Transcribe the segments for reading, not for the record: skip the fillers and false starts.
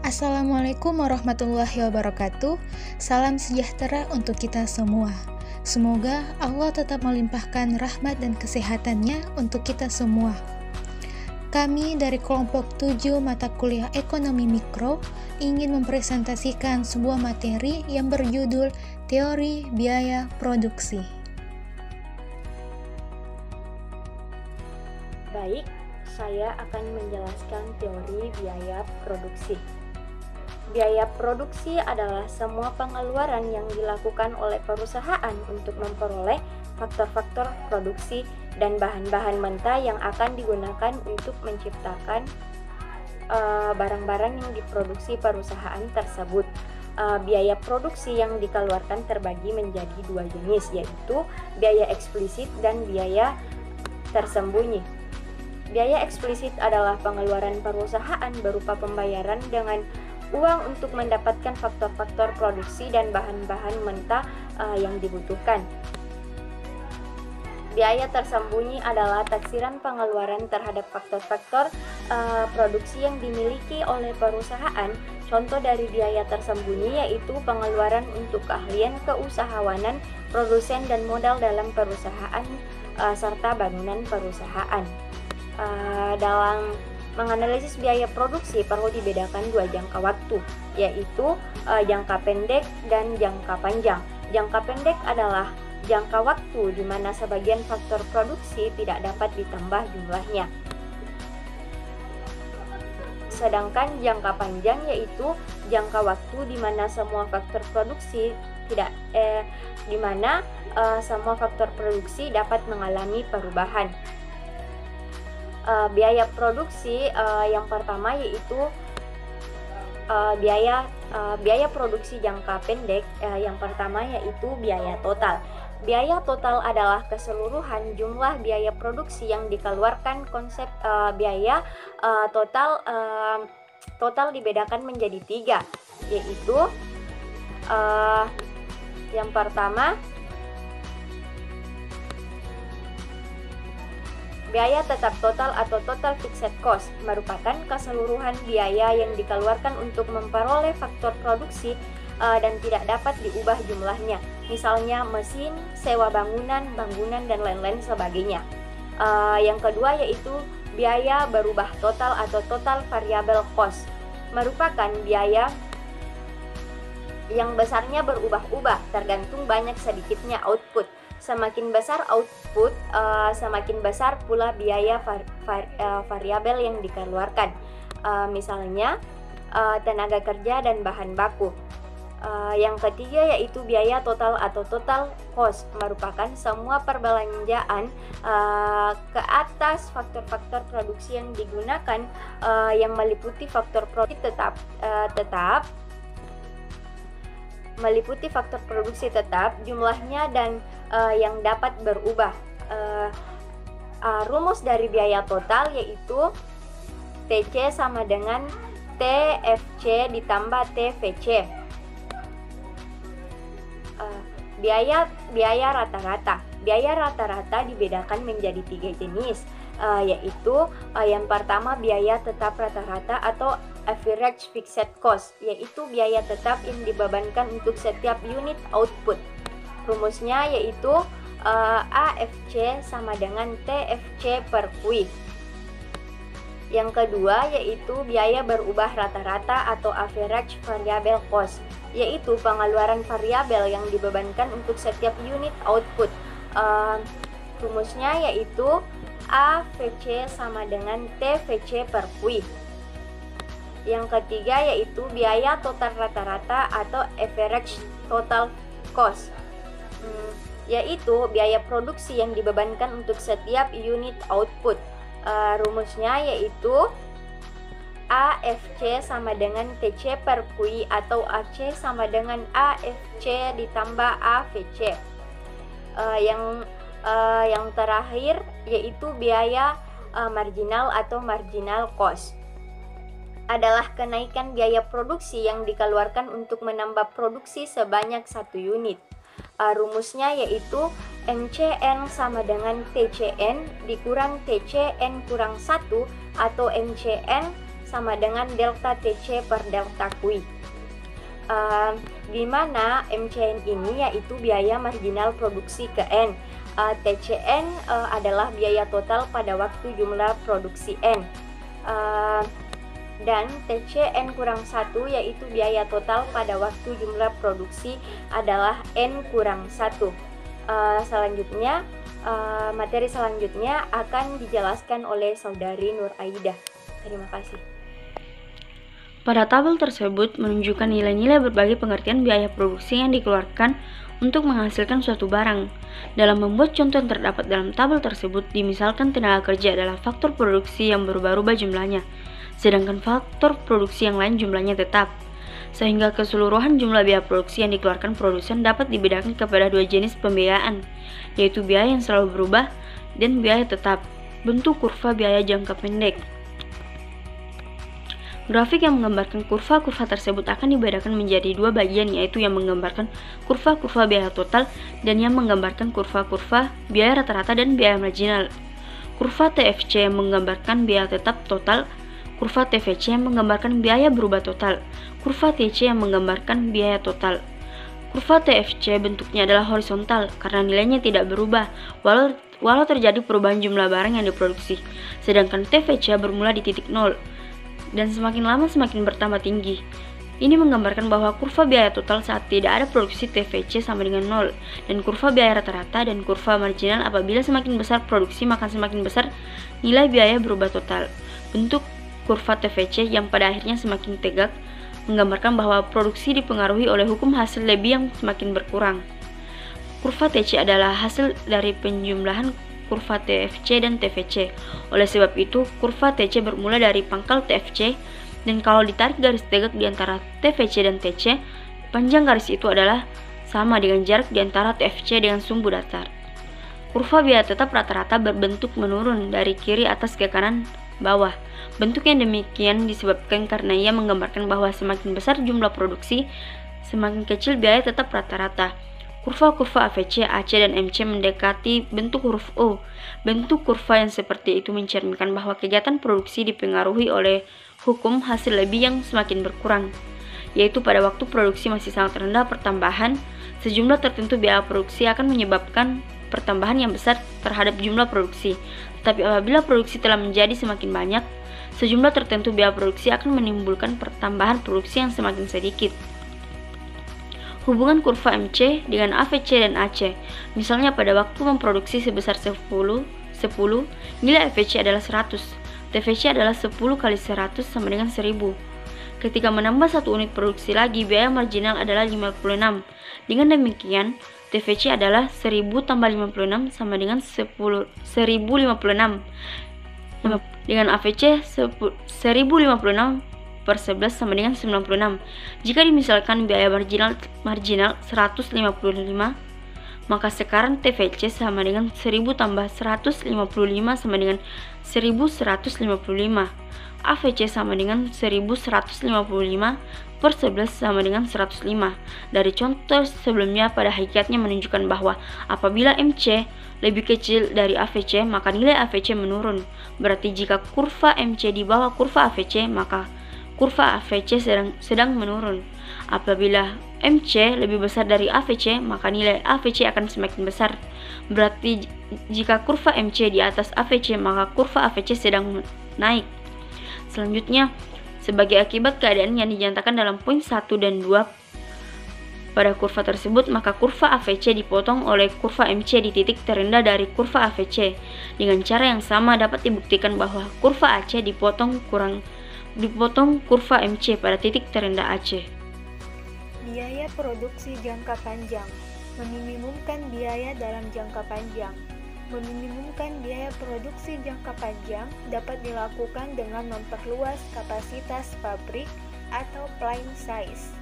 Assalamualaikum warahmatullahi wabarakatuh. Salam sejahtera untuk kita semua. Semoga Allah tetap melimpahkan rahmat dan kesehatannya untuk kita semua. Kami dari kelompok 7 mata kuliah Ekonomi Mikro ingin mempresentasikan sebuah materi yang berjudul Teori Biaya Produksi. Baik, saya akan menjelaskan teori biaya produksi. Biaya produksi adalah semua pengeluaran yang dilakukan oleh perusahaan untuk memperoleh faktor-faktor produksi dan bahan-bahan mentah yang akan digunakan untuk menciptakan barang-barang yang diproduksi perusahaan tersebut. Biaya produksi yang dikeluarkan terbagi menjadi dua jenis, yaitu biaya eksplisit dan biaya tersembunyi. Biaya eksplisit adalah pengeluaran perusahaan berupa pembayaran dengan uang untuk mendapatkan faktor-faktor produksi dan bahan-bahan mentah yang dibutuhkan. Biaya tersembunyi adalah taksiran pengeluaran terhadap faktor-faktor produksi yang dimiliki oleh perusahaan. Contoh dari biaya tersembunyi yaitu pengeluaran untuk keahlian keusahawanan, produsen dan modal dalam perusahaan serta bangunan perusahaan. Dalam menganalisis biaya produksi perlu dibedakan dua jangka waktu, yaitu jangka pendek dan jangka panjang. Jangka pendek adalah jangka waktu di mana sebagian faktor produksi tidak dapat ditambah jumlahnya. Sedangkan jangka panjang yaitu jangka waktu di mana semua faktor produksi semua faktor produksi dapat mengalami perubahan. Biaya produksi yang pertama yaitu biaya produksi jangka pendek. Yang pertama yaitu biaya total. Biaya total adalah keseluruhan jumlah biaya produksi yang dikeluarkan. Konsep biaya total dibedakan menjadi tiga, yaitu yang pertama biaya tetap total atau total fixed cost merupakan keseluruhan biaya yang dikeluarkan untuk memperoleh faktor produksi dan tidak dapat diubah jumlahnya. Misalnya mesin, sewa bangunan, dan lain-lain sebagainya. Yang kedua yaitu biaya berubah total atau total variable cost, merupakan biaya yang besarnya berubah-ubah tergantung banyak sedikitnya output. Semakin besar output, semakin besar pula biaya variabel yang dikeluarkan. Misalnya tenaga kerja dan bahan baku. Yang ketiga yaitu biaya total atau total cost, merupakan semua perbelanjaan ke atas faktor-faktor produksi yang digunakan, yang meliputi faktor produksi tetap, jumlahnya dan yang dapat berubah. Rumus dari biaya total yaitu TC sama dengan TFC ditambah TVC. Biaya rata-rata. Biaya rata-rata dibedakan menjadi tiga jenis, yaitu yang pertama biaya tetap rata-rata atau average fixed cost, yaitu biaya tetap yang dibebankan untuk setiap unit output. Rumusnya yaitu AFC sama dengan TFC per Q. Yang kedua yaitu biaya berubah rata-rata atau average variable cost, yaitu pengeluaran variabel yang dibebankan untuk setiap unit output. Rumusnya yaitu AVC sama dengan TVC per Q. Yang ketiga yaitu biaya total rata-rata atau average total cost, yaitu biaya produksi yang dibebankan untuk setiap unit output. Rumusnya yaitu AFC sama dengan TC per Q atau AC sama dengan AFC ditambah AVC. Yang terakhir yaitu biaya marginal atau marginal cost, adalah kenaikan biaya produksi yang dikeluarkan untuk menambah produksi sebanyak 1 unit. Rumusnya yaitu MCN sama dengan TCN dikurang TCN kurang 1 atau MCN sama dengan delta TC per delta Q. Di mana MCN ini yaitu biaya marginal produksi ke N. TCN adalah biaya total pada waktu jumlah produksi N. Dan TCN kurang 1 yaitu biaya total pada waktu jumlah produksi adalah N kurang 1. Selanjutnya, materi selanjutnya akan dijelaskan oleh Saudari Nur Aidah. Terima kasih. Pada tabel tersebut menunjukkan nilai-nilai berbagai pengertian biaya produksi yang dikeluarkan untuk menghasilkan suatu barang. Dalam membuat contoh yang terdapat dalam tabel tersebut, dimisalkan tenaga kerja adalah faktor produksi yang berubah-ubah jumlahnya, sedangkan faktor produksi yang lain jumlahnya tetap. Sehingga keseluruhan jumlah biaya produksi yang dikeluarkan produsen dapat dibedakan kepada dua jenis pembiayaan, yaitu biaya yang selalu berubah dan biaya tetap. Bentuk kurva biaya jangka pendek. Grafik yang menggambarkan kurva-kurva tersebut akan dibedakan menjadi dua bagian, yaitu yang menggambarkan kurva-kurva biaya total dan yang menggambarkan kurva-kurva biaya rata-rata dan biaya marginal. Kurva TFC yang menggambarkan biaya tetap total, kurva TVC yang menggambarkan biaya berubah total, kurva TC yang menggambarkan biaya total. Kurva TFC bentuknya adalah horizontal karena nilainya tidak berubah walau terjadi perubahan jumlah barang yang diproduksi, sedangkan TVC bermula di titik 0 dan semakin lama semakin bertambah tinggi. Ini menggambarkan bahwa kurva biaya total saat tidak ada produksi TVC sama dengan 0, dan kurva biaya rata-rata dan kurva marginal apabila semakin besar produksi maka semakin besar nilai biaya berubah total. Bentuk kurva TVC yang pada akhirnya semakin tegak menggambarkan bahwa produksi dipengaruhi oleh hukum hasil lebih yang semakin berkurang. Kurva TC adalah hasil dari penjumlahan kurva TFC dan TVC. Oleh sebab itu, kurva TC bermula dari pangkal TFC, dan kalau ditarik garis tegak di antara TVC dan TC, panjang garis itu adalah sama dengan jarak di antara TFC dengan sumbu datar. Kurva biaya tetap rata-rata berbentuk menurun dari kiri atas ke kanan bawah. Bentuk yang demikian disebabkan karena ia menggambarkan bahwa semakin besar jumlah produksi, semakin kecil biaya tetap rata-rata. Kurva-kurva AVC, AC, dan MC mendekati bentuk huruf O. Bentuk kurva yang seperti itu mencerminkan bahwa kegiatan produksi dipengaruhi oleh hukum hasil lebih yang semakin berkurang, yaitu pada waktu produksi masih sangat rendah pertambahan, sejumlah tertentu biaya produksi akan menyebabkan pertambahan yang besar terhadap jumlah produksi. Tetapi apabila produksi telah menjadi semakin banyak, sejumlah tertentu biaya produksi akan menimbulkan pertambahan produksi yang semakin sedikit. Hubungan kurva MC dengan AVC dan AC. Misalnya pada waktu memproduksi sebesar 10, nilai AVC adalah 100, TVC adalah 10 kali 100 sama dengan 1000. Ketika menambah satu unit produksi lagi, biaya marginal adalah 56. Dengan demikian, TVC adalah 1000 tambah 56 sama dengan 1056. Dengan AVC 1056 per 11 sama dengan 96. Jika dimisalkan biaya marginal 155, maka sekarang TVC sama dengan 1000 tambah 155 sama dengan 1155. AVC sama dengan 1155 per 11 sama dengan 105. Dari contoh sebelumnya pada hakikatnya menunjukkan bahwa apabila MC lebih kecil dari AVC, maka nilai AVC menurun. Berarti jika kurva MC di bawah kurva AVC, maka kurva AVC sedang menurun. Apabila MC lebih besar dari AVC, maka nilai AVC akan semakin besar. Berarti jika kurva MC di atas AVC, maka kurva AVC sedang naik. Selanjutnya, sebagai akibat keadaan yang dinyatakan dalam poin 1 dan 2 pada kurva tersebut, maka kurva AVC dipotong oleh kurva MC di titik terendah dari kurva AVC. Dengan cara yang sama dapat dibuktikan bahwa kurva AC dipotong kurva MC pada titik terendah AC. Biaya produksi jangka panjang. Meminimumkan biaya dalam jangka panjang. Meminimumkan biaya produksi jangka panjang dapat dilakukan dengan memperluas kapasitas pabrik atau plant size.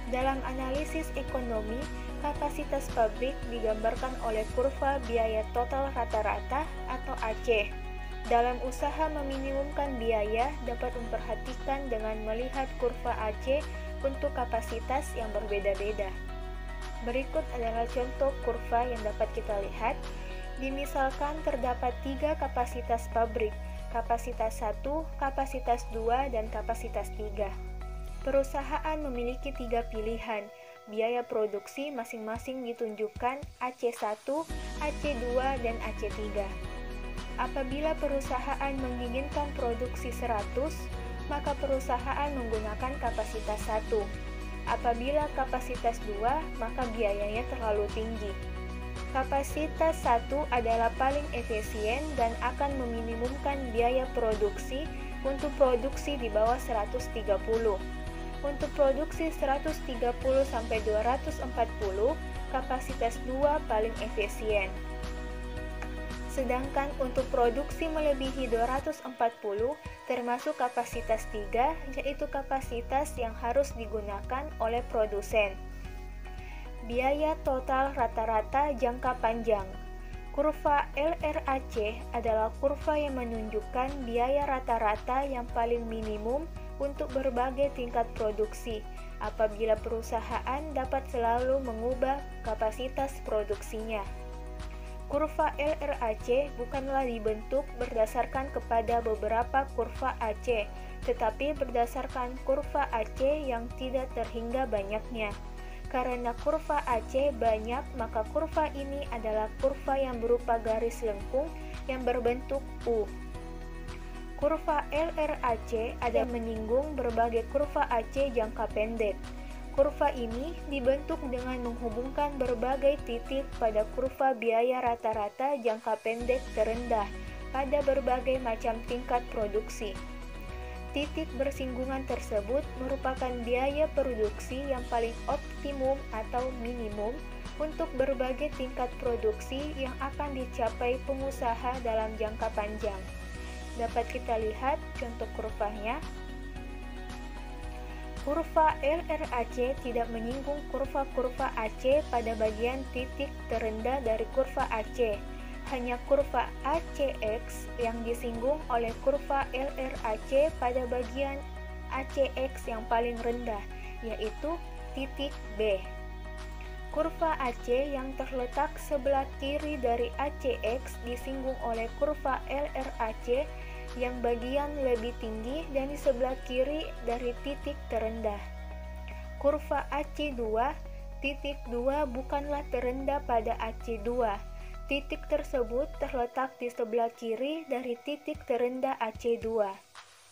Dalam analisis ekonomi, kapasitas pabrik digambarkan oleh kurva biaya total rata-rata atau AC. Dalam usaha meminimumkan biaya dapat memperhatikan dengan melihat kurva AC untuk kapasitas yang berbeda-beda. Berikut adalah contoh kurva yang dapat kita lihat. Dimisalkan terdapat 3 kapasitas pabrik. kapasitas 1, kapasitas 2, dan kapasitas 3. Perusahaan memiliki 3 pilihan. Biaya produksi masing-masing ditunjukkan AC1, AC2, dan AC3. Apabila perusahaan menginginkan produksi 100, maka perusahaan menggunakan kapasitas 1. Apabila kapasitas 2, maka biayanya terlalu tinggi. Kapasitas 1 adalah paling efisien dan akan meminimumkan biaya produksi untuk produksi di bawah 130. Untuk produksi 130-240, kapasitas 2 paling efisien. Sedangkan untuk produksi melebihi 240, termasuk kapasitas 3, yaitu kapasitas yang harus digunakan oleh produsen. Biaya total rata-rata jangka panjang. Kurva LRAC adalah kurva yang menunjukkan biaya rata-rata yang paling minimum untuk berbagai tingkat produksi apabila perusahaan dapat selalu mengubah kapasitas produksinya. Kurva LRAC bukanlah dibentuk berdasarkan kepada beberapa kurva AC, tetapi berdasarkan kurva AC yang tidak terhingga banyaknya. Karena kurva AC banyak, maka kurva ini adalah kurva yang berupa garis lengkung yang berbentuk U. Kurva LRAC ada menyinggung berbagai kurva AC jangka pendek. Kurva ini dibentuk dengan menghubungkan berbagai titik pada kurva biaya rata-rata jangka pendek terendah pada berbagai macam tingkat produksi. Titik bersinggungan tersebut merupakan biaya produksi yang paling optimum atau minimum untuk berbagai tingkat produksi yang akan dicapai pengusaha dalam jangka panjang. Dapat kita lihat contoh kurvanya. Kurva LRAC tidak menyinggung kurva-kurva AC pada bagian titik terendah dari kurva AC. Hanya kurva ACX yang disinggung oleh kurva LRAC pada bagian ACX yang paling rendah, yaitu titik B. Kurva AC yang terletak sebelah kiri dari ACX disinggung oleh kurva LRAC yang bagian lebih tinggi dan di sebelah kiri dari titik terendah. Kurva AC2, titik 2 bukanlah terendah pada AC2. Titik tersebut terletak di sebelah kiri dari titik terendah AC2.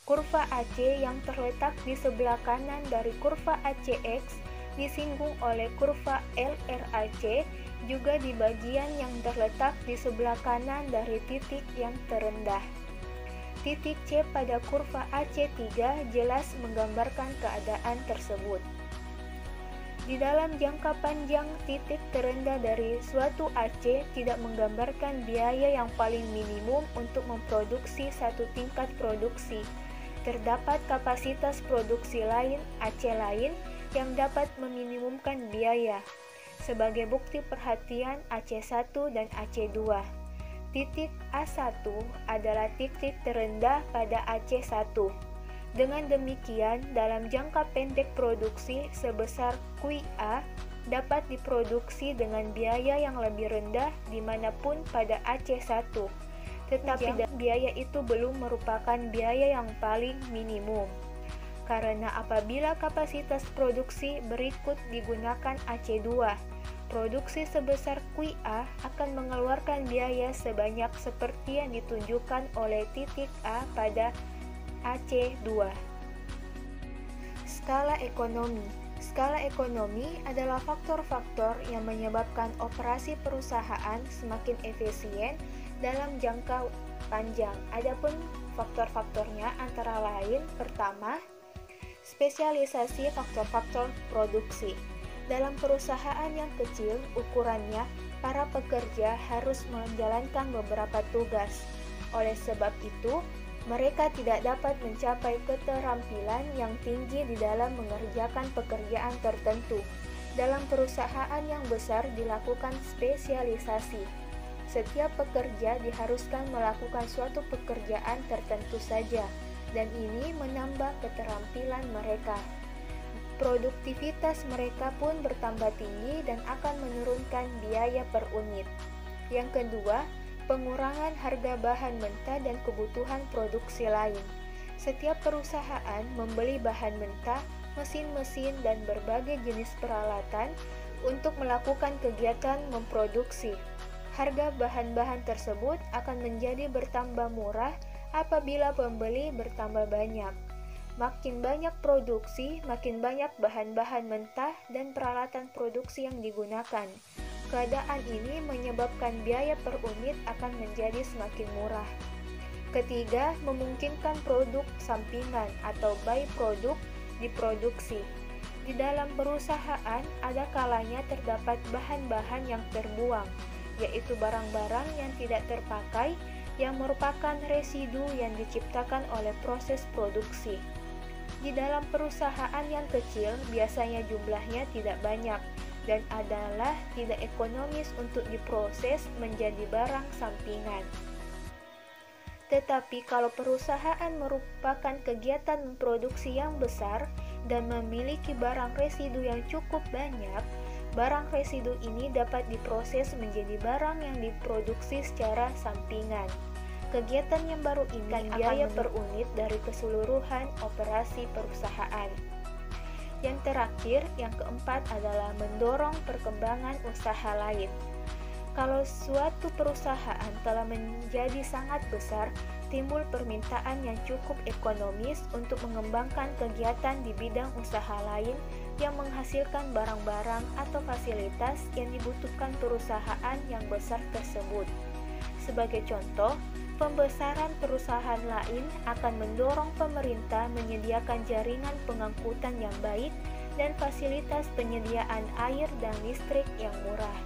Kurva AC yang terletak di sebelah kanan dari kurva ACX disinggung oleh kurva LRAC juga di bagian yang terletak di sebelah kanan dari titik yang terendah. Titik C pada kurva AC3 jelas menggambarkan keadaan tersebut. Di dalam jangka panjang, titik terendah dari suatu AC tidak menggambarkan biaya yang paling minimum untuk memproduksi satu tingkat produksi. Terdapat kapasitas produksi lain, AC lain, yang dapat meminimumkan biaya. Sebagai bukti perhatian AC1 dan AC2. Titik A1 adalah titik terendah pada AC1. Dengan demikian, dalam jangka pendek produksi sebesar QA dapat diproduksi dengan biaya yang lebih rendah dimanapun pada AC1. Tetapi biaya itu belum merupakan biaya yang paling minimum. Karena apabila kapasitas produksi berikut digunakan AC2, produksi sebesar QA akan mengeluarkan biaya sebanyak seperti yang ditunjukkan oleh titik A pada AC2. Skala ekonomi. Skala ekonomi adalah faktor-faktor yang menyebabkan operasi perusahaan semakin efisien dalam jangka panjang. Adapun faktor-faktornya antara lain, pertama, spesialisasi faktor-faktor produksi. Dalam perusahaan yang kecil ukurannya, para pekerja harus menjalankan beberapa tugas. Oleh sebab itu, mereka tidak dapat mencapai keterampilan yang tinggi di dalam mengerjakan pekerjaan tertentu. Dalam perusahaan yang besar dilakukan spesialisasi. Setiap pekerja diharuskan melakukan suatu pekerjaan tertentu saja, dan ini menambah keterampilan mereka. Produktivitas mereka pun bertambah tinggi dan akan menurunkan biaya per unit. Yang kedua, pengurangan harga bahan mentah dan kebutuhan produksi lain. Setiap perusahaan membeli bahan mentah, mesin-mesin, dan berbagai jenis peralatan untuk melakukan kegiatan memproduksi. Harga bahan-bahan tersebut akan menjadi bertambah murah apabila pembeli bertambah banyak. Makin banyak produksi, makin banyak bahan-bahan mentah dan peralatan produksi yang digunakan. Keadaan ini menyebabkan biaya per unit akan menjadi semakin murah. Ketiga, memungkinkan produk sampingan atau byproduct diproduksi. Di dalam perusahaan, ada kalanya terdapat bahan-bahan yang terbuang, yaitu barang-barang yang tidak terpakai yang merupakan residu yang diciptakan oleh proses produksi. Di dalam perusahaan yang kecil, biasanya jumlahnya tidak banyak dan adalah tidak ekonomis untuk diproses menjadi barang sampingan. Tetapi kalau perusahaan merupakan kegiatan memproduksi yang besar dan memiliki barang residu yang cukup banyak, barang residu ini dapat diproses menjadi barang yang diproduksi secara sampingan. Kegiatan yang baru ini biaya per unit dari keseluruhan operasi perusahaan. Yang terakhir, yang keempat adalah mendorong perkembangan usaha lain. Kalau suatu perusahaan telah menjadi sangat besar, timbul permintaan yang cukup ekonomis untuk mengembangkan kegiatan di bidang usaha lain yang menghasilkan barang-barang atau fasilitas yang dibutuhkan perusahaan yang besar tersebut. Sebagai contoh, pembesaran perusahaan lain akan mendorong pemerintah menyediakan jaringan pengangkutan yang baik dan fasilitas penyediaan air dan listrik yang murah.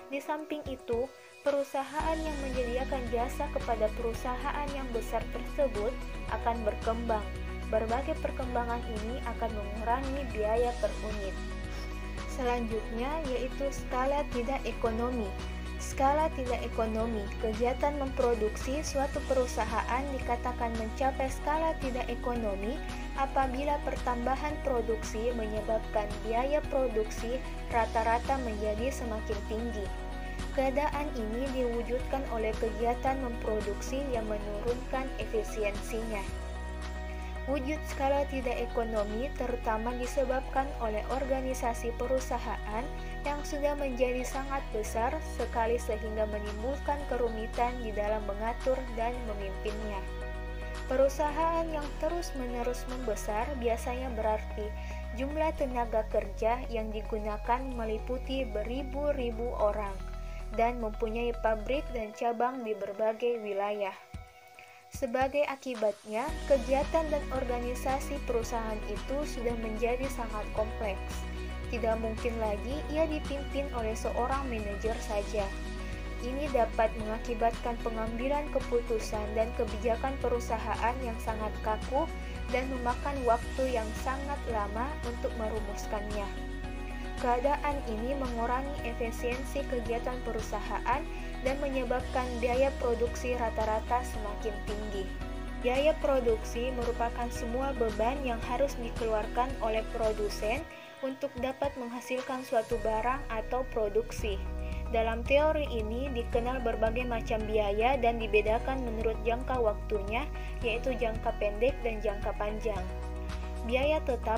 Di samping itu, perusahaan yang menyediakan jasa kepada perusahaan yang besar tersebut akan berkembang. Berbagai perkembangan ini akan mengurangi biaya per unit. Selanjutnya yaitu skala tidak ekonomi. Skala tidak ekonomi, kegiatan memproduksi suatu perusahaan dikatakan mencapai skala tidak ekonomi apabila pertambahan produksi menyebabkan biaya produksi rata-rata menjadi semakin tinggi. Keadaan ini diwujudkan oleh kegiatan memproduksi yang menurunkan efisiensinya. Wujud skala tidak ekonomi terutama disebabkan oleh organisasi perusahaan yang sudah menjadi sangat besar sekali sehingga menimbulkan kerumitan di dalam mengatur dan memimpinnya. Perusahaan yang terus-menerus membesar biasanya berarti jumlah tenaga kerja yang digunakan meliputi beribu-ribu orang dan mempunyai pabrik dan cabang di berbagai wilayah. Sebagai akibatnya, kegiatan dan organisasi perusahaan itu sudah menjadi sangat kompleks. Tidak mungkin lagi ia dipimpin oleh seorang manajer saja. Ini dapat mengakibatkan pengambilan keputusan dan kebijakan perusahaan yang sangat kaku dan memakan waktu yang sangat lama untuk merumuskannya. Keadaan ini mengurangi efisiensi kegiatan perusahaan dan menyebabkan biaya produksi rata-rata semakin tinggi. Biaya produksi merupakan semua beban yang harus dikeluarkan oleh produsen untuk dapat menghasilkan suatu barang atau produksi. Dalam teori ini dikenal berbagai macam biaya dan dibedakan menurut jangka waktunya, yaitu jangka pendek dan jangka panjang. Biaya tetap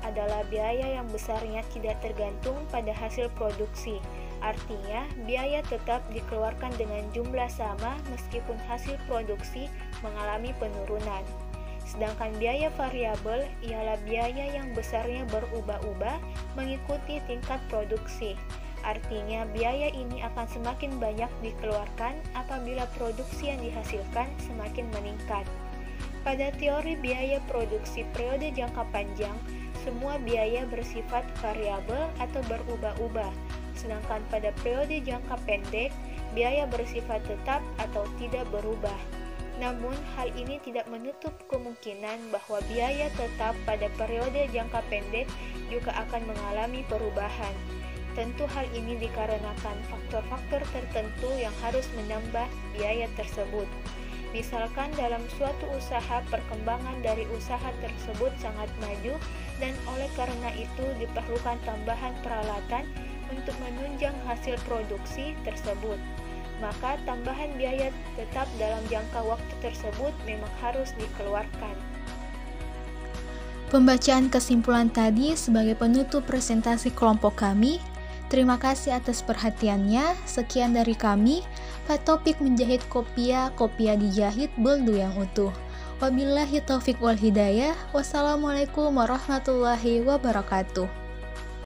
adalah biaya yang besarnya tidak tergantung pada hasil produksi. Artinya, biaya tetap dikeluarkan dengan jumlah sama meskipun hasil produksi mengalami penurunan. Sedangkan biaya variabel ialah biaya yang besarnya berubah-ubah mengikuti tingkat produksi. Artinya, biaya ini akan semakin banyak dikeluarkan apabila produksi yang dihasilkan semakin meningkat. Pada teori biaya produksi periode jangka panjang, semua biaya bersifat variabel atau berubah-ubah. Sedangkan pada periode jangka pendek, biaya bersifat tetap atau tidak berubah. Namun, hal ini tidak menutup kemungkinan bahwa biaya tetap pada periode jangka pendek juga akan mengalami perubahan. Tentu hal ini dikarenakan faktor-faktor tertentu yang harus menambah biaya tersebut. Misalkan dalam suatu usaha, perkembangan dari usaha tersebut sangat maju dan oleh karena itu diperlukan tambahan peralatan untuk menunjang hasil produksi tersebut. maka tambahan biaya tetap dalam jangka waktu tersebut memang harus dikeluarkan. Pembacaan kesimpulan tadi sebagai penutup presentasi kelompok kami. Terima kasih atas perhatiannya. Sekian dari kami. Pak Topik menjahit kopiah dijahit beldu yang utuh. Wabillahi taufik wal hidayah. Wassalamualaikum warahmatullahi wabarakatuh.